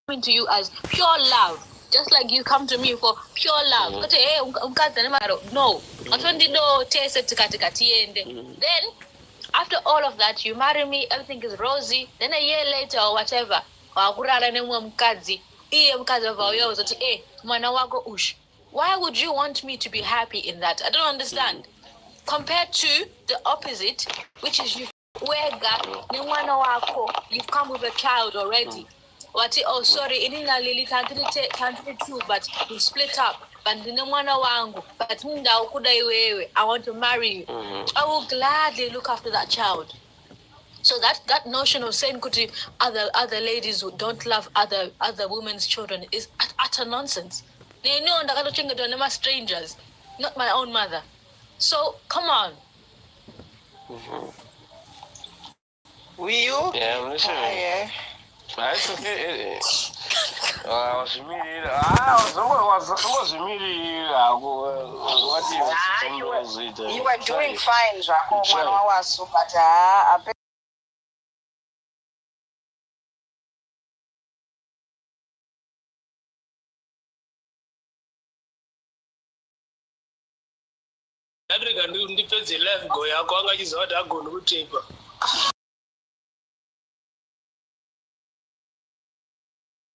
coming to you as pure love. Just like you come to me for pure love. But hey, no. Then after all of that, you marry me, everything is rosy. Then a year later or whatever, why would you want me to be happy in that? I don't understand. Compared to the opposite, which is you you've come with a child already. What? Oh, sorry, inina lili tantini two, but we split up. But I want to marry you. I will gladly look after that child. So that notion of saying kuti other ladies who don't love other women's children is utter nonsense. They know that strangers, not my own mother. So come on. Will you? Yeah, I'm listening. Yeah. It's okay. What You were doing fine, Jaco, when I was super. Ndipedze life go yako angachizoti agone kutepa.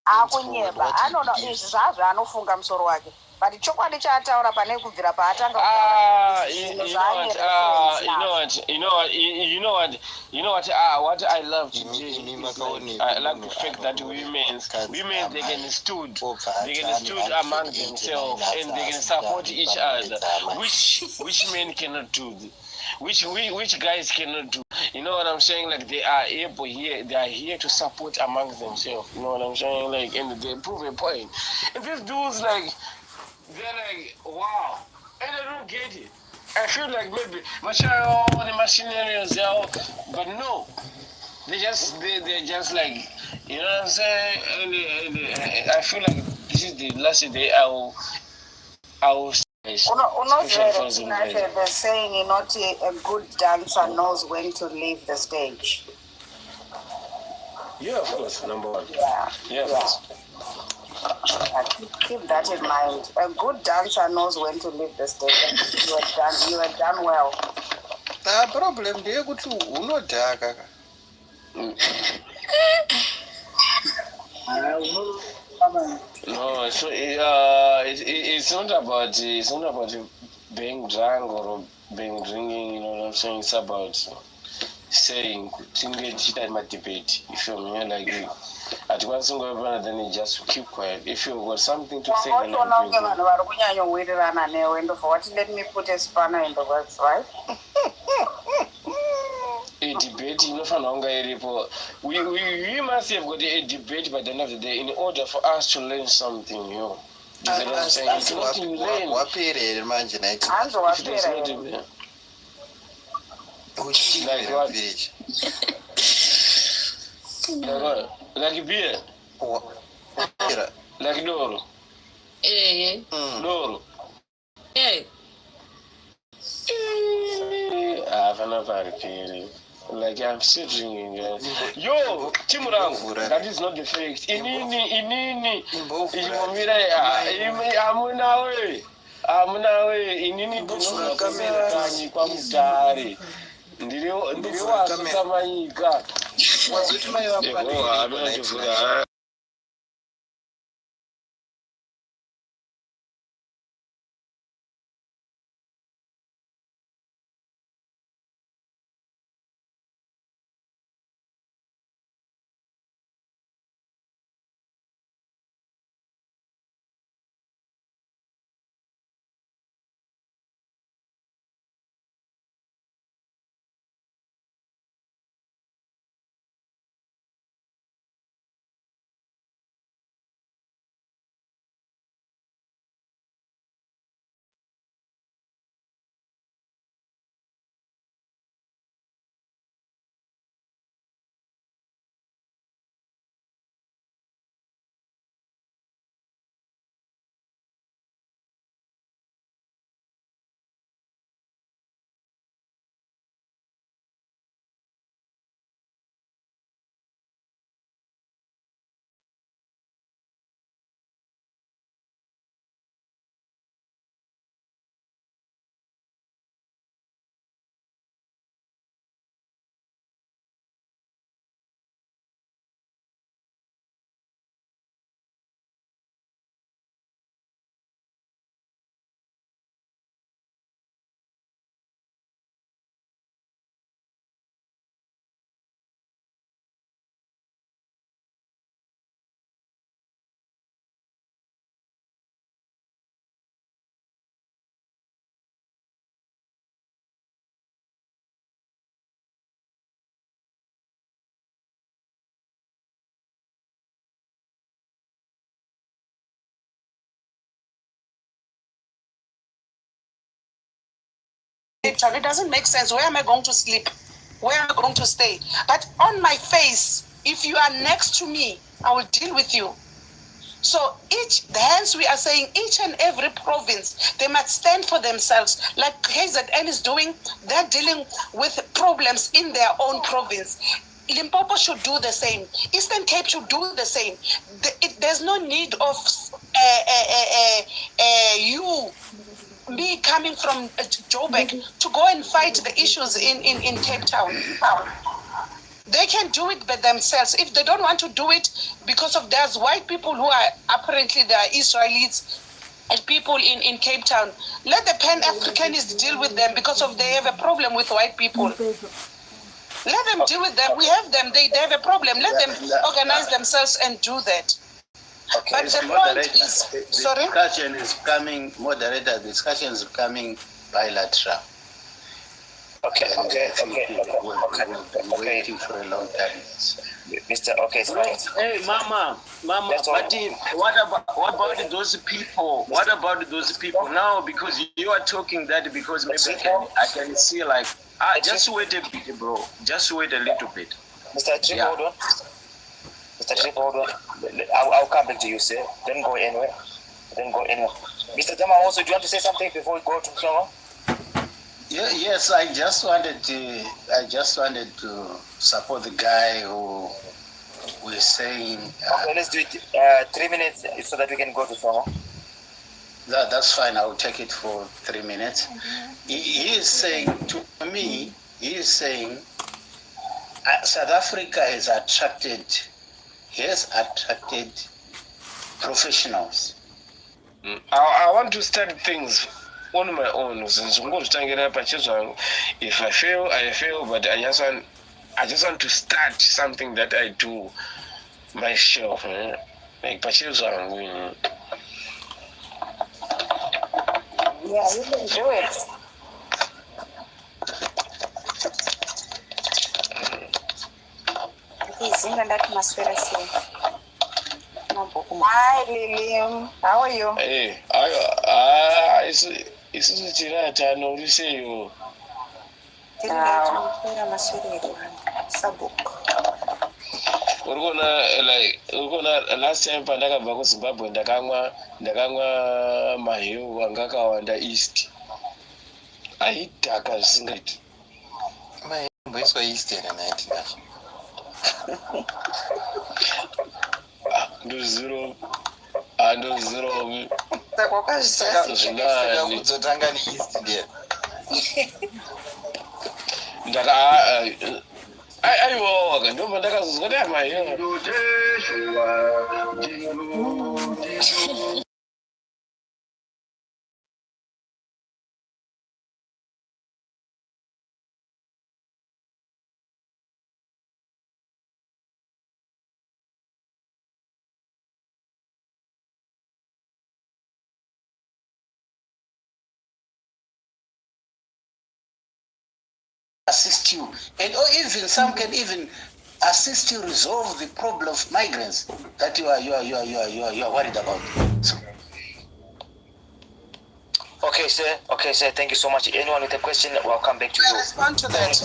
Akunyeba anoda izvi zvazvo anofunga musoro wake but chokwadi chaataura pane kubvira paatanga what I love to do is I like the fact that women they can stood among themselves and they can support each other, which men cannot do, which guys cannot do. You know what I'm saying? Like they are here to support among themselves. You know what I'm saying? Like, and they prove a point. And these dudes, like, they're like, wow, and I don't get it. I feel like maybe the machineries, but no, they're just like, you know what I'm saying? And I feel like this is the last day I will. They're saying not a good dancer knows when to leave the stage. Yeah, of course, number one. Yeah. Keep that in mind. A good dancer knows when to leave the stage. You have done well. The problem they go to unodaka. No, so it's not about being drunk or being drinking. You know what I'm saying? It's about saying my debate. If you're like at one single brother, then you just keep quiet. If you've got something to say, then let me put a spanner in the works, right? A debate, you know, we must have got a debate by the end of the day in order for us to learn something new. You know what I'm saying? It's not to learn. Like beer. Like Doro. Doro. Hey. Like I'm still drinking, guys. Yo, Timurang, that is not the fact. Inini, amunawe, inini kanyi kwa mtari. Ndiri wasasa manyika. Cape Town. It doesn't make sense. Where am I going to sleep? Where am I going to stay? But on my face, if you are next to me, I will deal with you. So hence we are saying each and every province, they must stand for themselves. Like KZN is doing, they're dealing with problems in their own province. Limpopo should do the same. Eastern Cape should do the same. There's no need of me coming from Joburg to go and fight the issues in Cape Town. They can do it by themselves. If they don't want to do it, because of there's white people who are apparently they are Israelis and people in Cape Town, let the Pan-Africanists deal with them because of they have a problem with white people. Let them deal with them. We have them. They have a problem. Let them organize themselves and do that. Okay. But the point is, sorry? Discussion is coming, moderator, discussion is coming bilateral. Okay. We're waiting for a long time. Mr. Okay, so Hey, Mama, That's all. but what about those people? What about those people now? Because you are talking that because maybe I can see like, just wait a bit, bro. Just wait a little bit. Mr. Trip, Yeah. hold on. Mr. Trip, hold on. I'll come back to you, sir. Don't go anywhere. Mr. Tama, also, do you want to say something before we go to Songo? Yes, I just wanted to support the guy who was saying Okay, let's do it 3 minutes so that we can go to Songo. that's fine. I will take it for 3 minutes. He is saying to me, South Africa has attracted professionals. I want to start things on my own. Since I'm going to stand up, if I fail, I fail. But I just want to start something that I do myself. Like purchase. Yeah, you can do it. Hi, Lilium. How are you? Hey, it's tirata no riseyo. Urikona last time pandakabva kuZimbabwe ndakamwa mahewu anga akawanda east. Aidhaka zvisingaiti. Mboiswa east ere 19 Ndozero saka kudzotanga neeast ndiye aiwa ndomba ndakazozwa kuti mahewu. Assist you, and or even some can even assist you resolve the problem of migrants that you are worried about. So, Okay, sir. Thank you so much. Anyone with a question, we'll come back to you. Respond to that.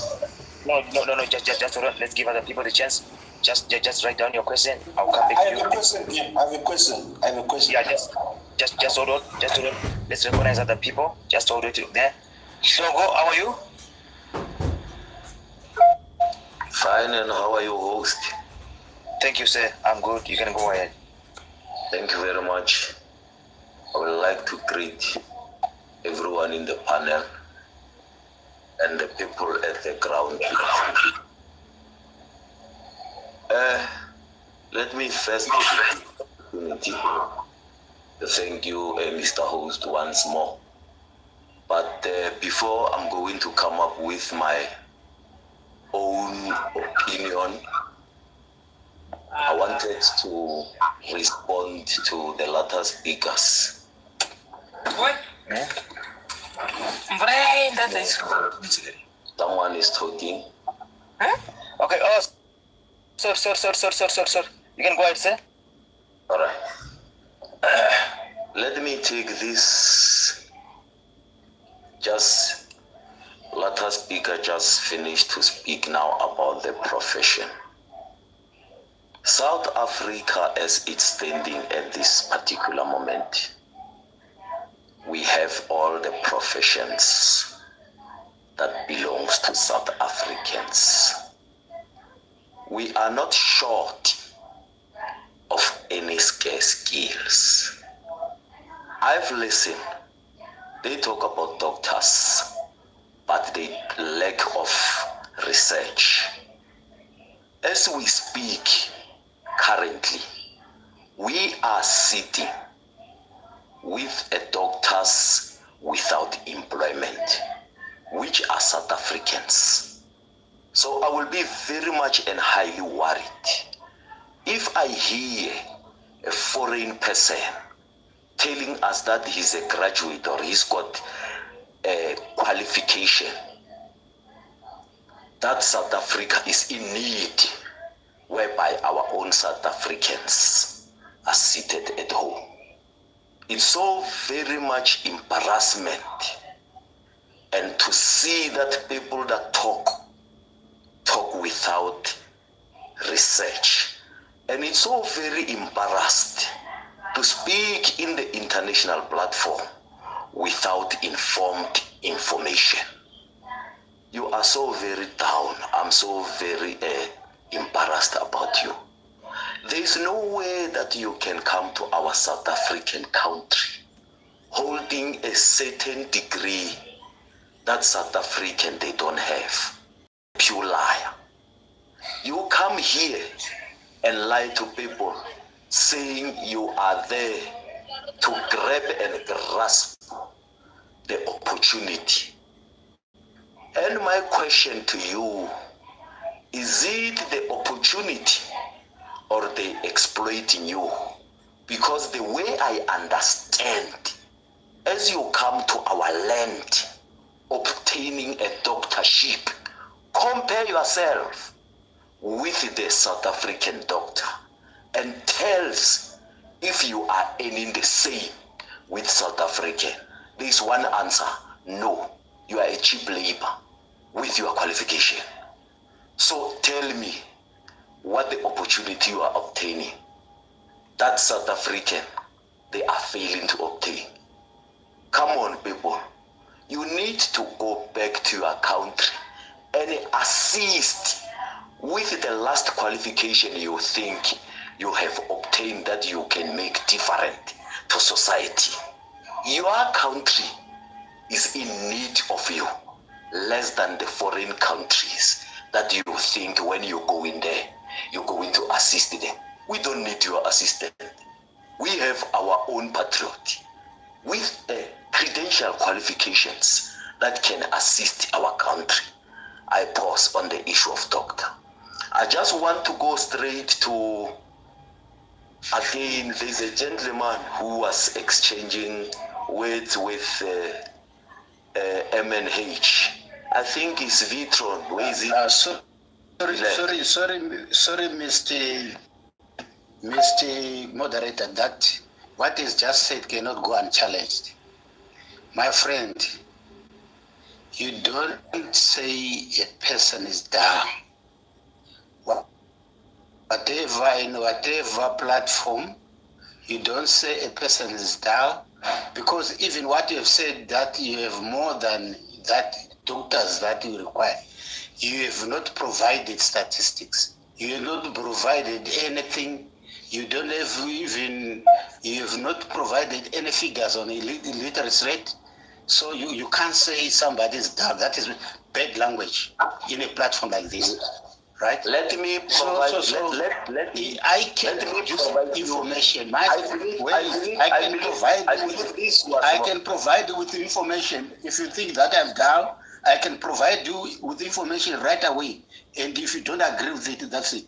No. Just hold on. Let's give other people the chance. Just write down your question. I'll come back to you. I have a question. Yeah, just hold on. Let's recognize other people. Just hold it there. Shogo, how are you? Fine, and how are you, host? Thank you, sir. I'm good. You can go ahead. Thank you very much. I would like to greet everyone in the panel and the people at the ground. Let me first take the opportunity to thank you, Mr. Host, once more. But before I'm going to come up with my own opinion, I wanted to respond to the latter speakers. What? Someone is talking. Okay. Oh, sir. You can go ahead, sir. All right. Let me take this just Latter speaker just finished to speak now about the profession. South Africa, as it's standing at this particular moment, we have all the professions that belongs to South Africans. We are not short of any scarce skills. I've listened. They talk about doctors, but they lack of research. As we speak currently, we are sitting with a doctors without employment, which are South Africans. So I will be very much and highly worried if I hear a foreign person telling us that he's a graduate or he's got a qualification, that South Africa is in need, whereby our own South Africans are seated at home. It's so very much embarrassment, and to see that people that talk without research. And it's so very embarrassed to speak in the international platform without informed information. You are so very down. I'm so very embarrassed about you. There is no way that you can come to our South African country holding a certain degree that South African they don't have. Pure liar. You come here and lie to people saying you are there to grab and grasp the opportunity. And my question to you, is it the opportunity or they exploiting you? Because the way I understand, as you come to our land obtaining a doctorship, compare yourself with the South African doctor and tells if you are earning the same with South African. There is one answer: no, you are a cheap labor with your qualification. So tell me what the opportunity you are obtaining that South African they are failing to obtain. Come on, people, you need to go back to your country and assist with the last qualification you think you have obtained that you can make different to society. Your country is in need of you, less than the foreign countries that you think when you go in there, you're going to assist them. We don't need your assistance. We have our own patriot with credential qualifications that can assist our country. I pause on the issue of doctor. I just want to go straight to, again, there's a gentleman who was exchanging words with MNH. I think it's Vitron. Where is it? Sorry, Mr. Moderator, that what is just said cannot go unchallenged. My friend, you don't say a person is down. Whatever, in whatever platform, you don't say a person is down, because even what you have said that you have more than that doctors that you require, you have not provided statistics. You have not provided anything. You don't have even, you have not provided any figures on illiteracy rate. So you can't say somebody is down. That is bad language in a platform like this. Right? Let me provide. I can produce information. I can provide you with information. If you think that I'm down, I can provide you with information right away. And if you don't agree with it, that's it.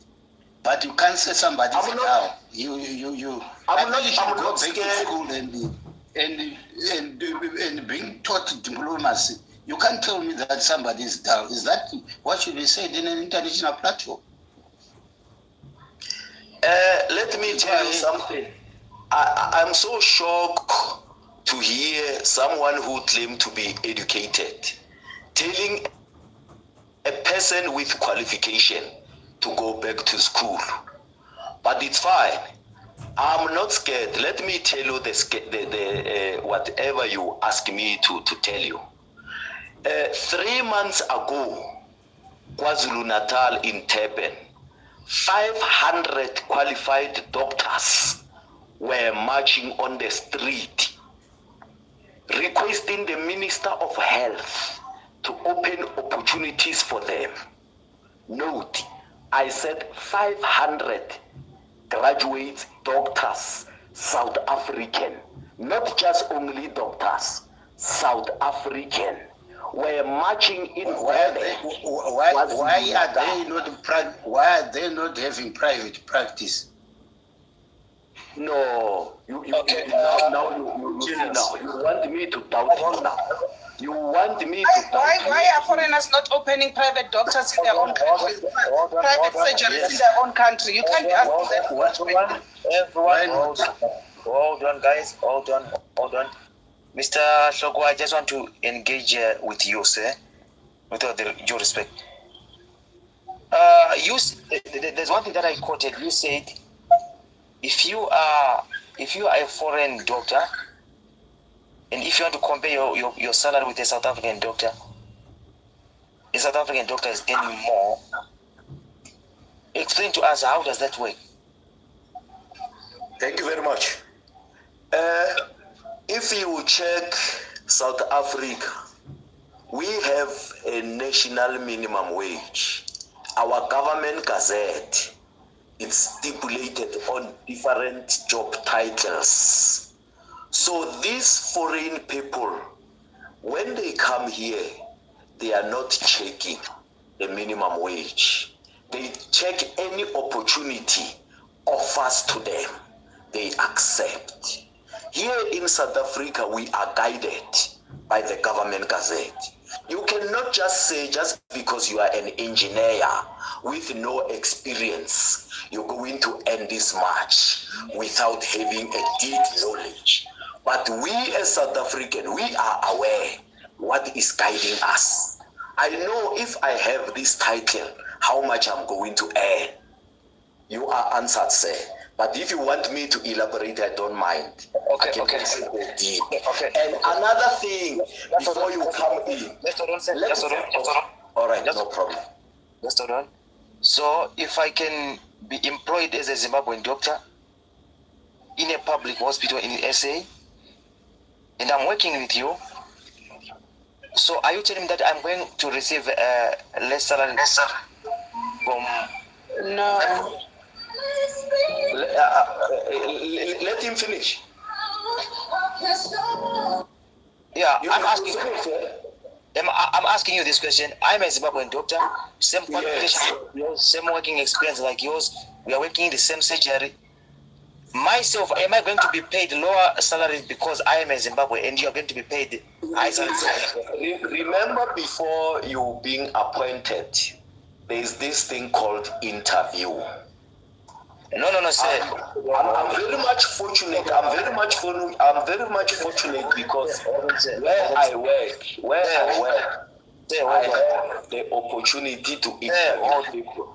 But you can't say somebody is down. I'm not go back to school and being taught diplomacy. You can't tell me that somebody is down. Is that what should be said in an international platform? Let me tell you something. I'm so shocked to hear someone who claimed to be educated telling a person with qualification to go back to school. But it's fine. I'm not scared. Let me tell you the whatever you ask me to tell you. 3 months ago, KwaZulu-Natal in Durban, 500 qualified doctors were marching on the street requesting the Minister of Health to open opportunities for them. Note, I said 500 graduate doctors, South African, not just only doctors, South African, were marching in why are they not having private practice? No, you see now. You want me to doubt it now. You want me to doubt Why are foreigners not opening private doctors in their own country? Private surgeries in their own country. You can't be asking that. Everyone, hold on, guys. Hold on. Mr. Shoko, I just want to engage with you, sir, with all due respect. There's one thing that I quoted. You said, if you are a foreign doctor, and if you want to compare your salary with a South African doctor, a South African doctor is earning more. Explain to us, how does that work? Thank you very much. If you check South Africa, we have a national minimum wage. Our government gazette, it's stipulated on different job titles. So these foreign people, when they come here, they are not checking the minimum wage. They check any opportunity offers to them, they accept. Here in South Africa, we are guided by the government gazette. You cannot just say, just because you are an engineer with no experience, you're going to earn this much without having a deep knowledge. But we as South African, we are aware what is guiding us. I know if I have this title, how much I'm going to earn. You are answered, sir. But if you want me to elaborate, I don't mind. Okay. Go deep. Okay. And another thing, before you come in. All right, no problem. Just hold on. So, if I can be employed as a Zimbabwean doctor in a public hospital in SA, and I'm working with you, so are you telling me that I'm going to receive less salary from... No. Let him finish. Yeah, I'm asking you this question. I'm a Zimbabwean doctor, same qualification, same working experience like yours. We are working in the same surgery. Myself, am I going to be paid lower salaries because I am a Zimbabwe and you are going to be paid high salaries? Remember, before you being appointed, there is this thing called interview. No, sir. I'm very much fortunate. I'm very much fortunate because where I work, I have the opportunity to interview people.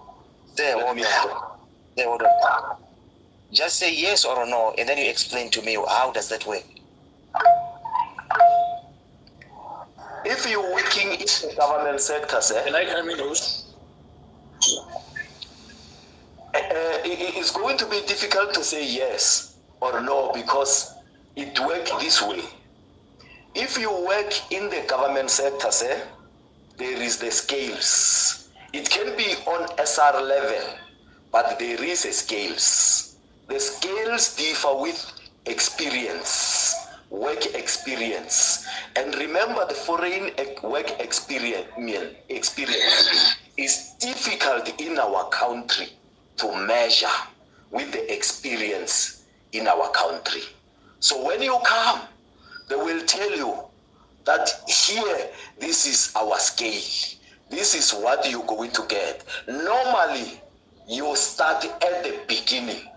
Hold on. Just say yes or no, and then you explain to me how does that work. If you're working in the government sector, sir, it's going to be difficult to say yes or no because it works this way. If you work in the government sector, sir, there is the scales. It can be on SR level, but there is a scales. The scales differ with experience, work experience. And remember, the foreign work experience is difficult in our country to measure with the experience in our country. So when you come, they will tell you that here, this is our scale. This is what you're going to get. Normally, you start at the beginning,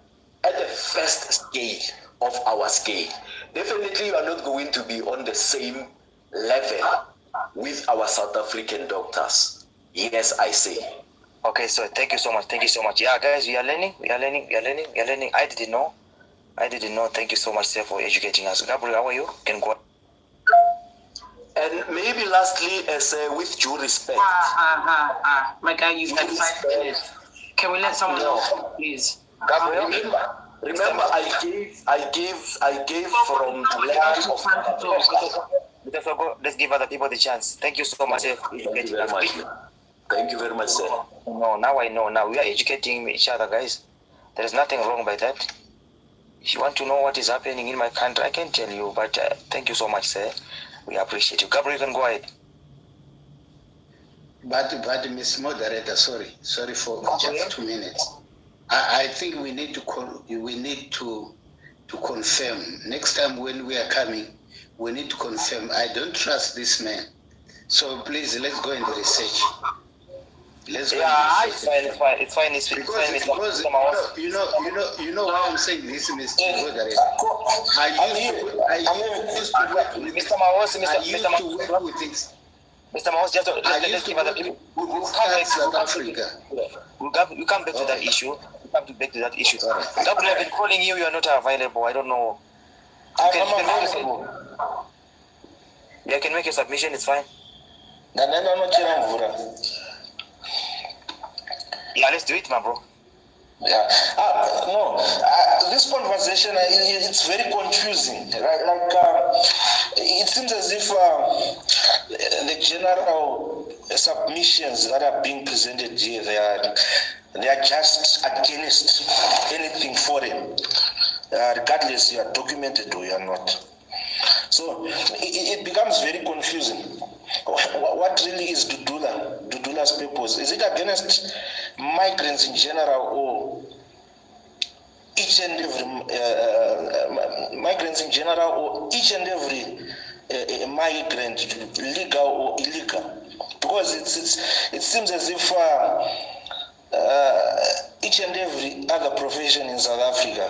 at the first scale of our scale. Definitely, you are not going to be on the same level with our South African doctors. Yes, I say. Okay, so thank you so much. Thank you so much. Yeah, guys, we are learning. I didn't know. Thank you so much, sir, for educating us. Gabriel, how are you? Can go. And maybe lastly, with due respect. My guy, you've got 5 minutes. Can we let someone else, please? Gabriel, remember, I gave from the land of. Let's give other people the chance. Thank you so much, sir. Thank you very much. Thank you very much, sir. No, now I know. Now we are educating each other, guys. There is nothing wrong by that. If you want to know what is happening in my country, I can tell you. But thank you so much, sir. We appreciate you. Gabriel, you can go ahead. But Miss Moderator, sorry for just 2 minutes. I think we need to confirm next time when we are coming. We need to confirm. I don't trust this man, so please let's go into research. Let's go. Yeah, it's fine. Because you know why I'm saying this, Mr. Moderator. I used to work with things. Mr. Maus, just let's give other people. We'll come back to South Africa. We'll come back to that issue. Gabriel, I've been calling you. You are not available. I don't know. You can make a submission. It's fine. Yeah, let's do it, my bro. Yeah. This conversation, it's very confusing. Like, it seems as if the general submissions that are being presented here, they are just against anything foreign, regardless you are documented or you are not. So it becomes very confusing. What really is Dudula's purpose? Is it against migrants in general, or each and every migrants in general, or each and every migrant, legal or illegal? Because it seems as if each and every other profession in South Africa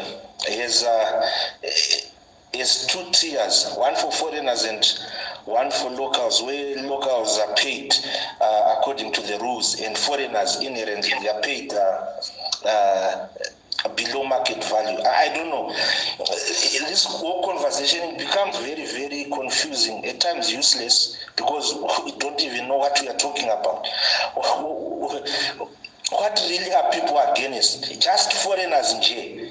is 2 tiers, one for foreigners and one for locals, where locals are paid according to the rules, and foreigners inherently they are paid below market value. I don't know. This whole conversation becomes very, very confusing, at times useless, because we don't even know what we are talking about. What really are people against? Just foreigners in jail.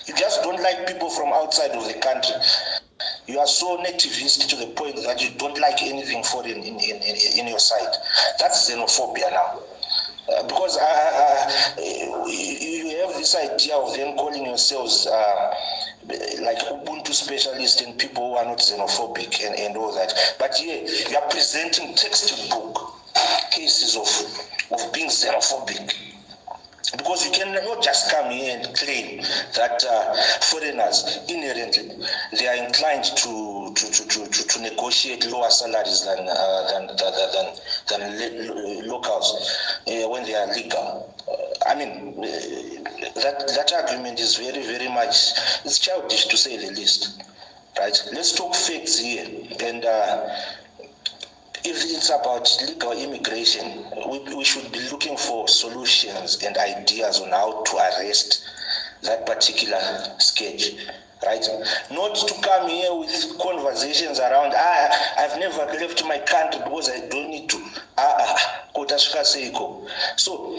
You just don't like people from outside of the country. You are so nativist to the point that you don't like anything foreign in your side. That's xenophobia now. Because you have this idea of them calling yourselves like Ubuntu specialists and people who are not xenophobic and all that. But yeah, you are presenting textbook cases of being xenophobic. Because you cannot just come here and claim that foreigners inherently they are inclined to negotiate lower salaries than locals when they are legal. I mean, that argument is very, very much, it's childish to say the least, right? Let's talk facts here, and if it's about legal immigration, we should be looking for solutions and ideas on how to arrest that particular sketch, right? Not to come here with conversations around, I've never left my country because I don't need to. So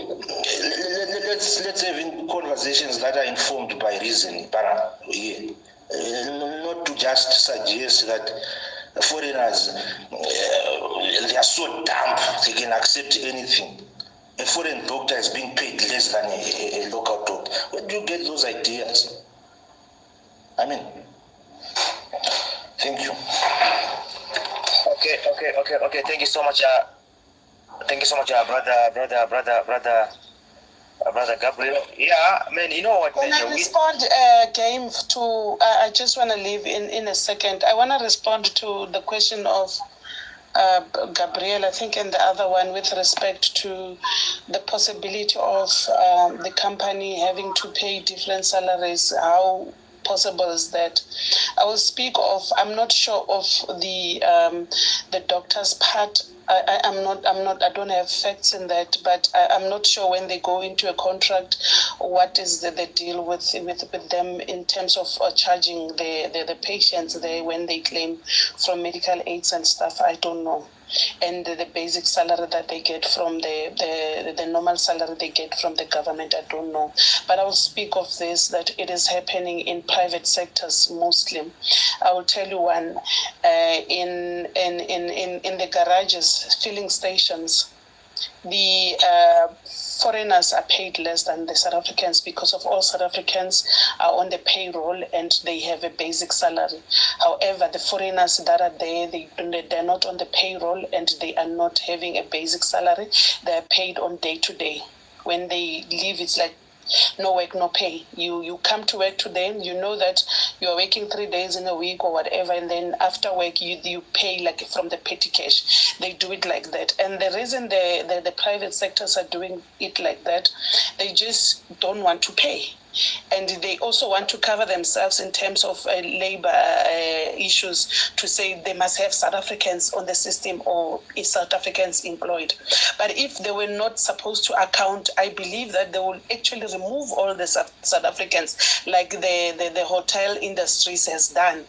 let's have conversations that are informed by reason, not to just suggest that foreigners, they are so dumb, they can accept anything. A foreign doctor is being paid less than a local doctor. Where do you get those ideas? I mean, thank you. Okay. Thank you so much, brother Gabriel. Yeah, man, you know what, man? Can I respond, Game, to, I just want to leave in a second. I want to respond to the question of Gabriel, I think, and the other one with respect to the possibility of the company having to pay different salaries, how possible is that I will speak of. I'm not sure of the doctor's part. I don't have facts in that, but I'm not sure when they go into a contract, what is the deal with them in terms of charging the patients there when they claim from medical aids and stuff. I don't know. And the basic salary that they get from the normal salary they get from the government, I don't know. But I will speak of this, that it is happening in private sectors mostly. I will tell you one, in the garages, filling stations, the foreigners are paid less than the South Africans because of all South Africans are on the payroll and they have a basic salary. However, the foreigners that are there, they're not on the payroll and they are not having a basic salary. They're paid on day to day. When they leave, it's like no work, no pay. You come to work today, you know that you're working 3 days in a week or whatever, and then after work you pay like from the petty cash. They do it like that. And the reason the private sectors are doing it like that, they just don't want to pay. And they also want to cover themselves in terms of labor issues, to say they must have South Africans on the system or South Africans employed. But if they were not supposed to account, I believe that they will actually remove all the South Africans, like the hotel industries has done.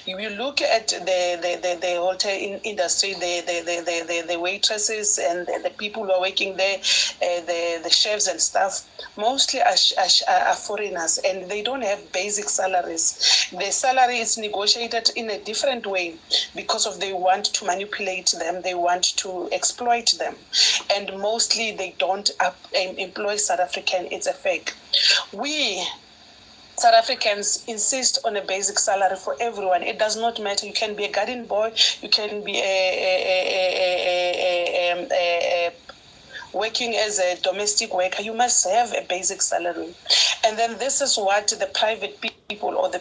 You look at the hotel industry, the waitresses and the people who are working there, the chefs and stuff, mostly are foreigners, and they don't have basic salaries. The salary is negotiated in a different way because of they want to manipulate them, they want to exploit them, and mostly they don't employ South African. It's a fake. We South Africans insist on a basic salary for everyone. It does not matter. You can be a garden boy, you can be working as a domestic worker. You must have a basic salary. And then this is what the private people or the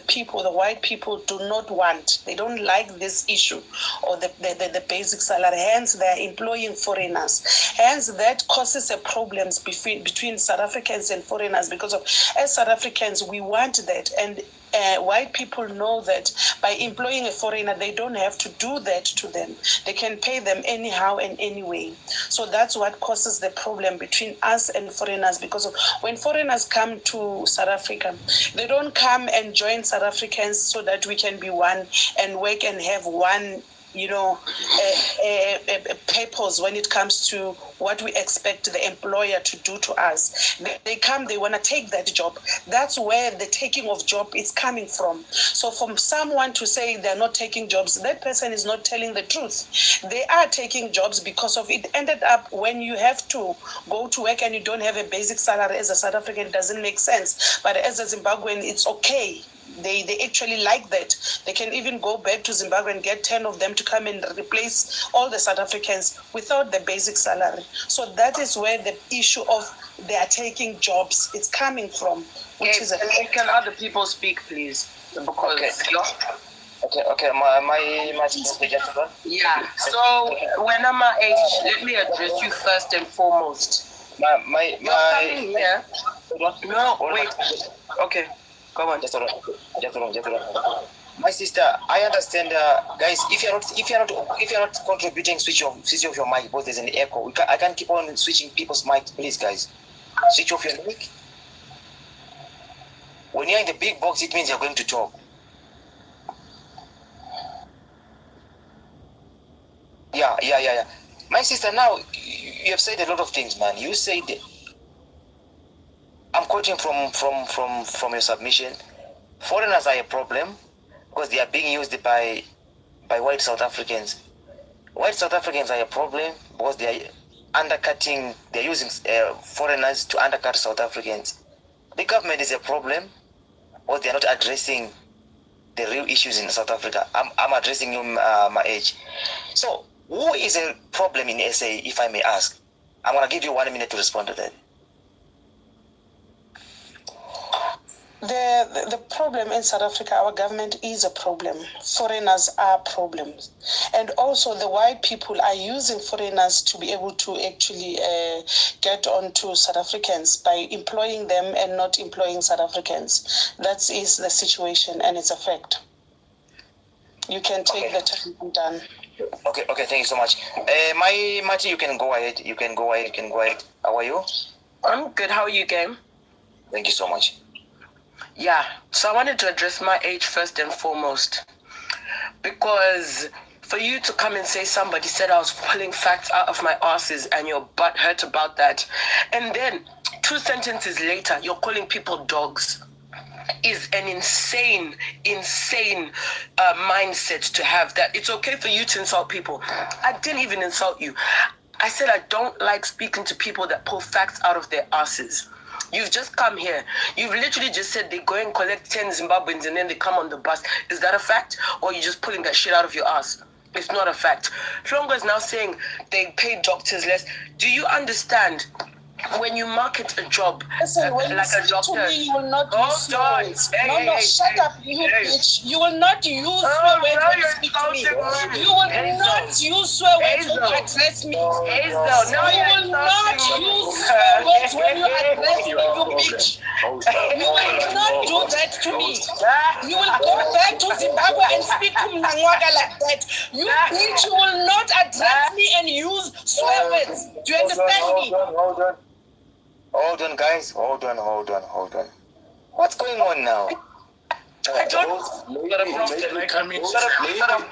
white people do not want. They don't like this issue or the basic salary. Hence, they're employing foreigners. Hence, that causes a problems between South Africans and foreigners, because of, as South Africans, we want that. And white people know that by employing a foreigner, they don't have to do that to them. They can pay them anyhow and anyway. So that's what causes the problem between us and foreigners, because of when foreigners come to South Africa, they don't come and join South Africans so that we can be one and work and have one, a purpose when it comes to what we expect the employer to do to us. They come, they want to take that job. That's where the taking of job is coming from. So from someone to say they're not taking jobs, that person is not telling the truth. They are taking jobs because of it ended up when you have to go to work and you don't have a basic salary as a South African, it doesn't make sense. But as a Zimbabwean, it's okay. They actually like that. They can even go back to Zimbabwe and get 10 of them to come and replace all the South Africans without the basic salary. So that is where the issue of they are taking jobs is coming from, which is can other people speak, please? Because Okay. My yeah. So when I'm my age, let me address you first and foremost. My coming here. No, wait. Okay. Come on, just around. My sister, I understand, guys. If you're not contributing, switch off your mic because there's an echo. I can't keep on switching people's mics, please, guys. Switch off your mic. When you're in the big box, it means you're going to talk. Yeah. My sister, now you have said a lot of things, man. You said, I'm quoting from your submission. Foreigners are a problem because they are being used by white South Africans. White South Africans are a problem because they are using foreigners to undercut South Africans. The government is a problem because they are not addressing the real issues in South Africa. I'm addressing you, my age. So who is a problem in SA, if I may ask? I'm going to give you 1 minute to respond to that. The problem in South Africa, our government is a problem. Foreigners are problems. And also the white people are using foreigners to be able to actually get onto South Africans by employing them and not employing South Africans. That is the situation, and it's a fact. You can take the time. I'm done. Okay, thank you so much. Mati, you can go ahead. How are you? I'm good. How are you, Game? Thank you so much. Yeah, so I wanted to address my age first and foremost. Because for you to come and say somebody said I was pulling facts out of my asses and your butt hurt about that, and then 2 sentences later, you're calling people dogs, is an insane mindset to have, that it's okay for you to insult people. I didn't even insult you. I said I don't like speaking to people that pull facts out of their asses. You've just come here. You've literally just said they go and collect 10 Zimbabweans and then they come on the bus. Is that a fact? Or are you just pulling that shit out of your ass? It's not a fact. Flongo is now saying they pay doctors less. Do you understand? When you market a job, listen, when like you a doctor, to me, you will not use swear words. Shut up, you bitch. You will not use swear words when you speak to me. You will not use swear words when you address me. You will not use swear words when you address me, you bitch. You will not do that to me. You will go back to Zimbabwe and speak to Mnangwaga like that. You bitch, you will not address me and use swear words. Do you understand me? Hold on, guys. Hold on. What's going on now? I don't. Can I come in? Hold on.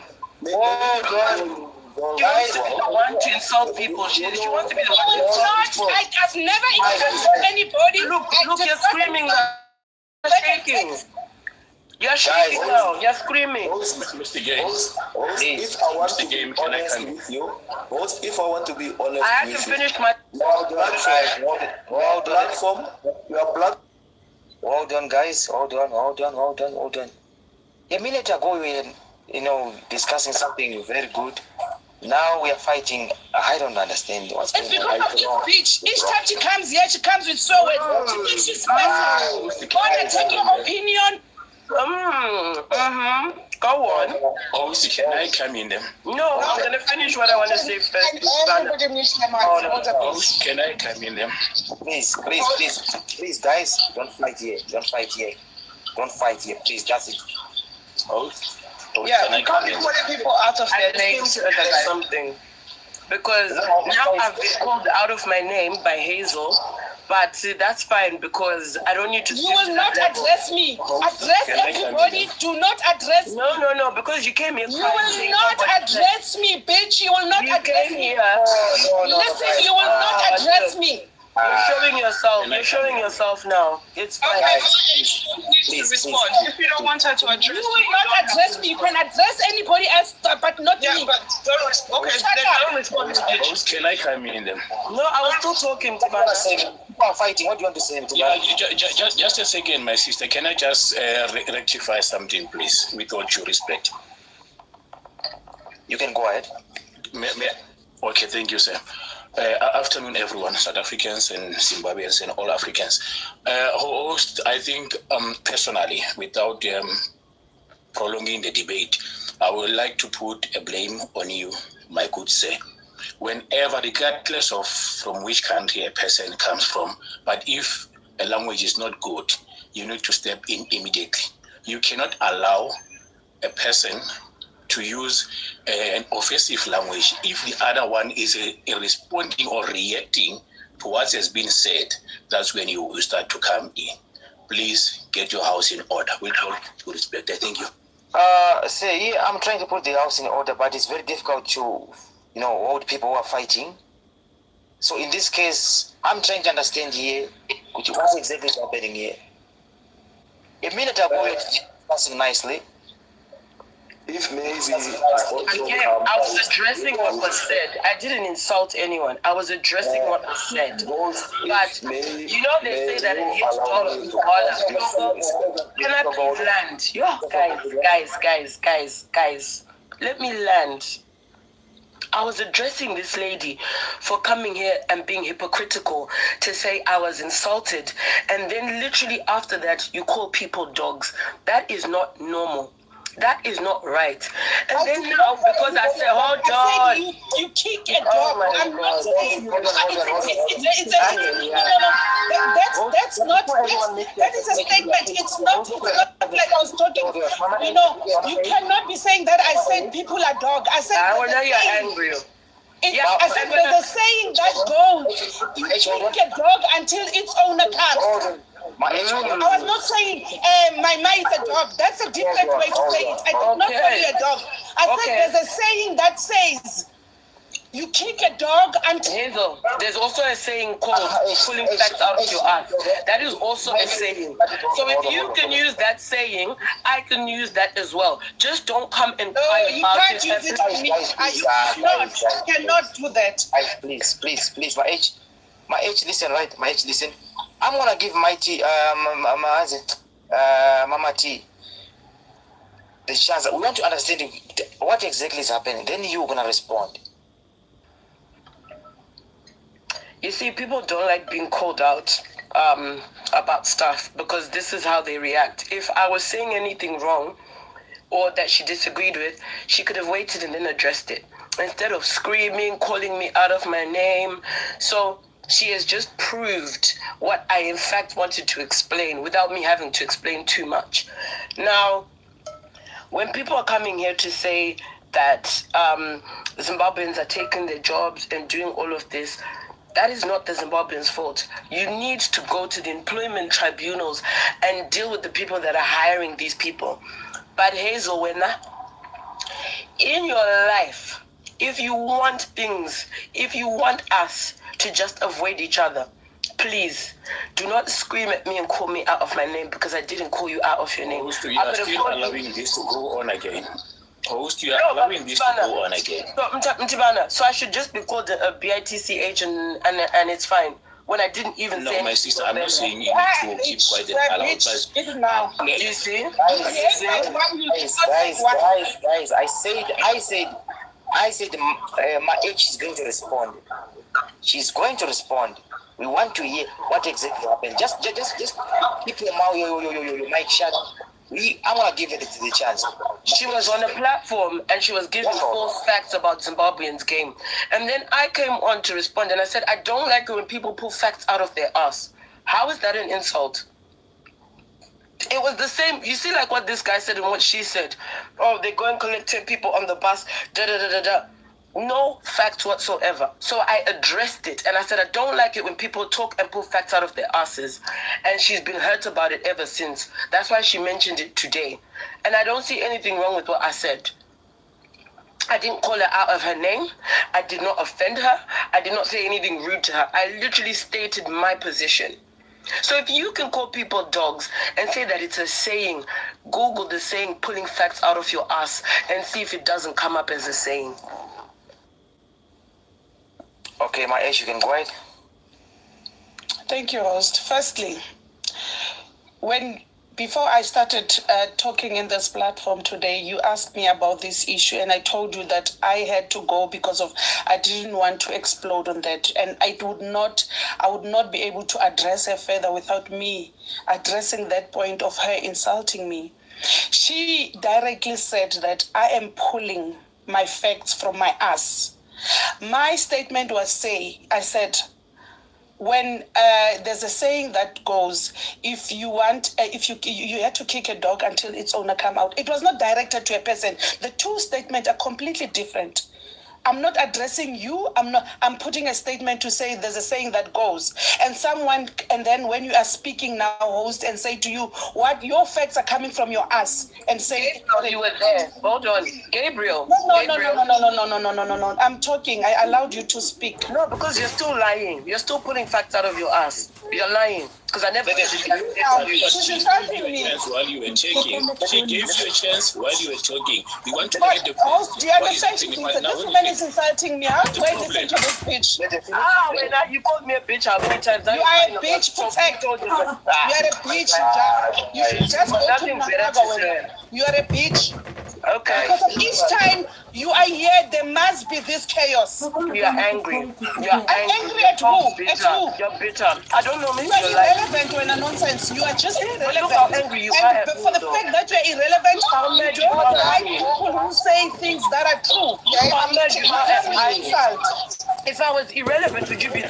Guys, want to insult people. She wants to be the one. I've never insulted anybody. Look, you're screaming now. You're shaking. You're shaking now. You're screaming. Mr. Games, if I want to be honest with you, if I want to be honest, I have to finish my platform. Hold on, guys. Hold on. A minute ago, we were, discussing something very good. Now we are fighting. I don't understand what's going on. It's because of this bitch. Each time she comes here, she comes with so words. She thinks she's special. Want to take your opinion? Go on. Oh, can I come in then? No, I'm going to finish what I want to say first. Can I come in then? Please, guys, don't fight here. Please, that's it. Yeah, we can't be putting people out of their names or something. Because now I've been called out of my name by Hazel. But that's fine because I don't need to. You will not address me. Address everybody. Do not address me. No, because you came here. You will not address me, bitch. You will not address me. Listen, you will not address me. You're showing yourself now. It's fine. Okay, please respond. If you don't want her to address you will not address me. You can address anybody else, but not me. But don't respond. Can I come in then? No, I was still talking to my people are fighting. What do you want to say to that? Just a second, my sister. Can I just rectify something, please, with all due respect? You can go ahead. Okay, thank you, sir. Afternoon, everyone, South Africans and Zimbabweans and all Africans. Host, I think personally, without prolonging the debate, I would like to put a blame on you, my good sir. Whenever, regardless of from which country a person comes from, but if a language is not good, you need to step in immediately. You cannot allow a person to use an offensive language if the other one is responding or reacting to what has been said. That's when you will start to come in. Please get your house in order. With all due respect, I thank you. I'm trying to put the house in order, but it's very difficult to, hold people who are fighting. So in this case, I'm trying to understand here what's exactly happening here. A minute ago, we were discussing nicely. If maybe I was addressing what was said. I didn't insult anyone. I was addressing what was said. But they say that it hits dollars. Can I please land? Guys. Let me land. I was addressing this lady for coming here and being hypocritical to say I was insulted. And then literally after that, you call people dogs. That is not normal. That is not right. And then now, because I said, hold on. You kick a dog. I'm not saying that is a statement. It's not like I was talking. You know, you cannot be saying that I said people are dog. I said I know you're angry. I said there's a saying that goes, you kick a dog until its owner comes. I was not saying my is a dog. That's a different way to say it. I did not call you a dog. I said there's a saying that says you kick a dog until... Hazel, there's also a saying called pulling facts out of your ass. That is also a saying. So if you can use that saying, I can use that as well. Just don't come and you can't use it on me. You cannot do that. Please, my age, listen, right? My age, listen. I'm gonna give my T, Mama T, the chance. We want to understand what exactly is happening. Then you're gonna respond. You see, people don't like being called out about stuff because this is how they react. If I was saying anything wrong or that she disagreed with, she could have waited and then addressed it instead of screaming, calling me out of my name. So she has just proved what I in fact wanted to explain without me having to explain too much. Now, when people are coming here to say that Zimbabweans are taking their jobs and doing all of this, that is not the Zimbabweans' fault. You need to go to the employment tribunals and deal with the people that are hiring these people. But Hazel, in your life, if you want things, if you want us to just avoid each other, please do not scream at me and call me out of my name because I didn't call you out of your name. You are still allowing this to go on again. Host, you are allowing this to go on again. So I should just be called a BITCH and it's fine. When I didn't even say... No, my sister, I'm not saying you need to keep quiet and allow. But you see? Guys, I said my age is going to respond. She's going to respond. We want to hear what exactly happened. Just keep your mouth, your mic shut. I'm gonna give it the chance. She was on a platform and she was giving false facts about Zimbabweans' game. And then I came on to respond and I said, I don't like it when people pull facts out of their ass. How is that an insult? It was the same. You see, like what this guy said and what she said. Oh, they go and collect 10 people on the bus. No facts whatsoever. So I addressed it and I said, I don't like it when people talk and pull facts out of their asses. And she's been hurt about it ever since. That's why she mentioned it today. And I don't see anything wrong with what I said. I didn't call her out of her name. I did not offend her. I did not say anything rude to her. I literally stated my position. So if you can call people dogs and say that it's a saying, Google the saying pulling facts out of your ass and see if it doesn't come up as a saying. Okay, my age, you can go ahead. Thank you, host. Firstly, before I started talking in this platform today, you asked me about this issue and I told you that I had to go because I didn't want to explode on that, and I would not be able to address her further without me addressing that point of her insulting me. She directly said that I am pulling my facts from my ass. My statement was I said, when there's a saying that goes, if you had to kick a dog until its owner come out. It was not directed to a person. The two statements are completely different. I'm not addressing you. I'm putting a statement to say there's a saying that goes. And then when you are speaking now, host, and say to you, what your facts are coming from your ass, and say you were there. Hold on. Gabriel. No. I'm talking. I allowed you to speak. No, because you're still lying. You're still pulling facts out of your ass. You're lying. Because I never she's insulting me. While you were talking, she gave you a chance while you were talking. You want to get the do you understand? This woman is insulting me. How do I listen to this bitch? When you called me a bitch how many times? You are a bitch, protect. You are a bitch, you should just go to Nagawa. You are a bitch. Okay. Because each time You are here. There must be this chaos. You are angry. You are angry at who? At who? You're bitter. I don't know. Maybe You are you're like. irrelevant when a nonsense. You are just irrelevant. Look how angry you are. But for the fact that you're irrelevant, you don't like people who say things that are true. That's my insult. If I was irrelevant, would you be?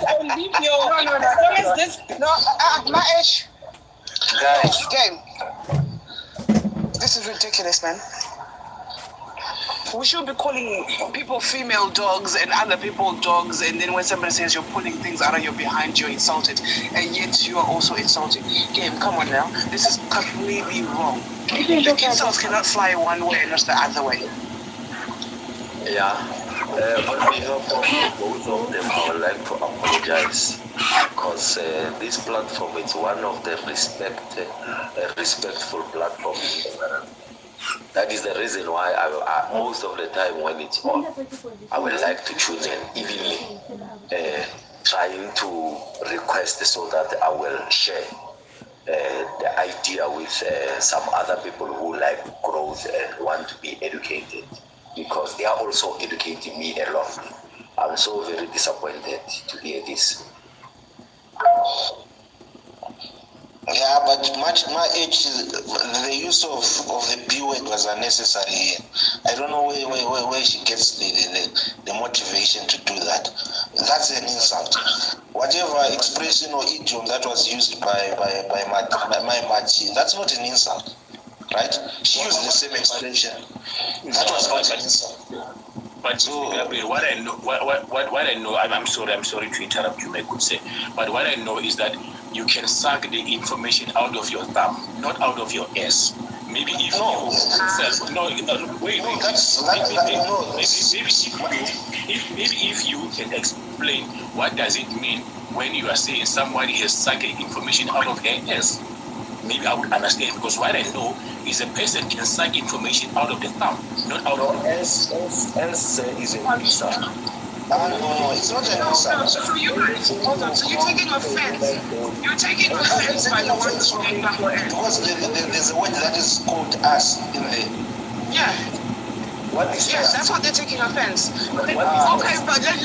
I'll leave you. No. As long as this. No, my age. Guys, Game. This is ridiculous, man. We should be calling people female dogs and other people dogs, and then when somebody says you're pulling things out of your behind, you're insulted, and yet you are also insulting. Game, come on now. This is completely wrong. The insults cannot fly one way and not the other way. Yeah. On behalf of both of them, I would like to apologize because this platform is one of the respectful platforms. That is the reason why I most of the time when it's on, I would like to tune in, even trying to request so that I will share the idea with some other people who like growth and want to be educated, because they are also educating me a lot. I'm so very disappointed to hear this. Yeah, but my age, the use of the B word was unnecessary. I don't know where she gets the motivation to do that. That's an insult. Whatever expression or idiom that was used by my Machi, that's not an insult, right? She used the same expression. That was not an insult. But Gabriel, what I know, I'm sorry to interrupt you, my good say, but what I know is that you can suck the information out of your thumb, not out of your ass. Maybe if you can explain what does it mean when you are saying somebody has sucked information out of their ass, maybe I would understand, because what I know is a person can suck information out of the thumb, not out of the ass. Ass is an insult. No, it's not an insult. So you're taking offense. You're taking offense by the words from because there's a word that is called us in there. Yeah. What is yes, that? that's what they're taking offense. Okay, but let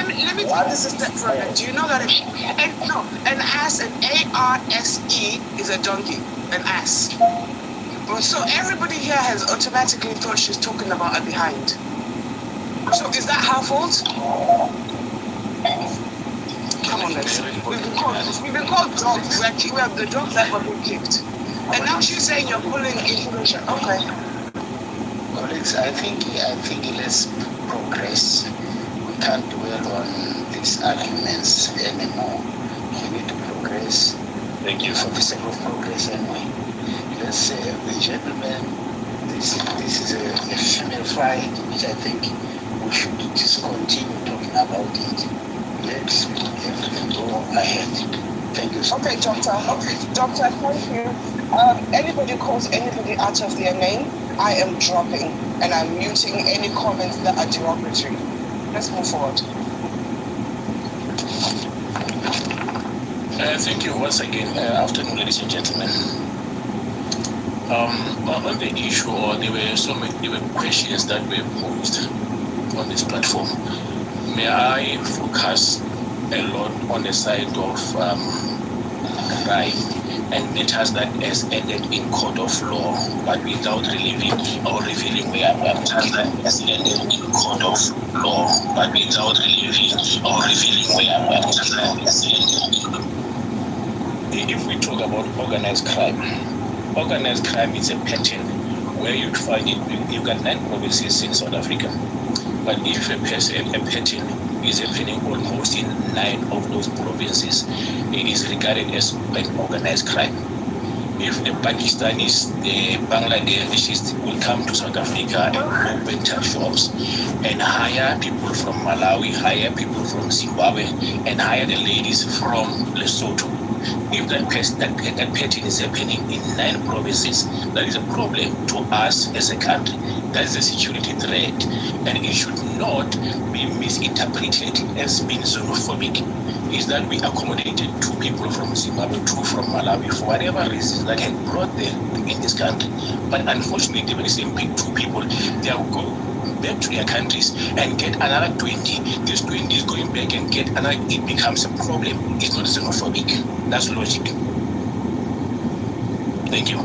me take this a step further. Do you know that an ass, an A-R-S-E is a donkey, an ass. So everybody here has automatically thought she's talking about a behind. So is that her fault? Come on, let's. We've been called dogs. We have the dogs that were being kicked. And now she's saying you're pulling information. Okay. Colleagues, I think let's progress. We can't dwell on these arguments anymore. We need to progress. Thank you. For the sake of progress anyway. Let's say, gentlemen, this is a female fight, which I think we should discontinue talking about it. Let's everything go ahead. Thank you so much. Doctor, thank you. Anybody calls anybody out of their name, I am dropping, and I'm muting any comments that are derogatory. Let's move forward. Thank you once again. Afternoon, ladies and gentlemen. On the issue, there were questions that were posed on this platform. May I focus a lot on the side of crime and matters that has ended in court of law, but without revealing where matters that has ended in court of law, but without revealing where matters that has ended. If we talk about organized crime is a pattern where you'd find it. You've got 9 provinces in South Africa, but if a pattern is happening almost in 9 of those provinces, it is regarded as an organized crime. If the Pakistanis, the Bangladeshis will come to South Africa and open tech shops and hire people from Malawi, hire people from Zimbabwe, and hire the ladies from Lesotho, if that pattern is happening in 9 provinces, that is a problem to us as a country. That is a security threat, and it should not be misinterpreted as being xenophobic is that we accommodated 2 people from Zimbabwe, 2 from Malawi, for whatever reasons that had brought them in this country. But unfortunately, the very same 2 people, they will go back to their countries and get another 20. This 20 is going back and get another, it becomes a problem. It's not xenophobic. That's logic. Thank you.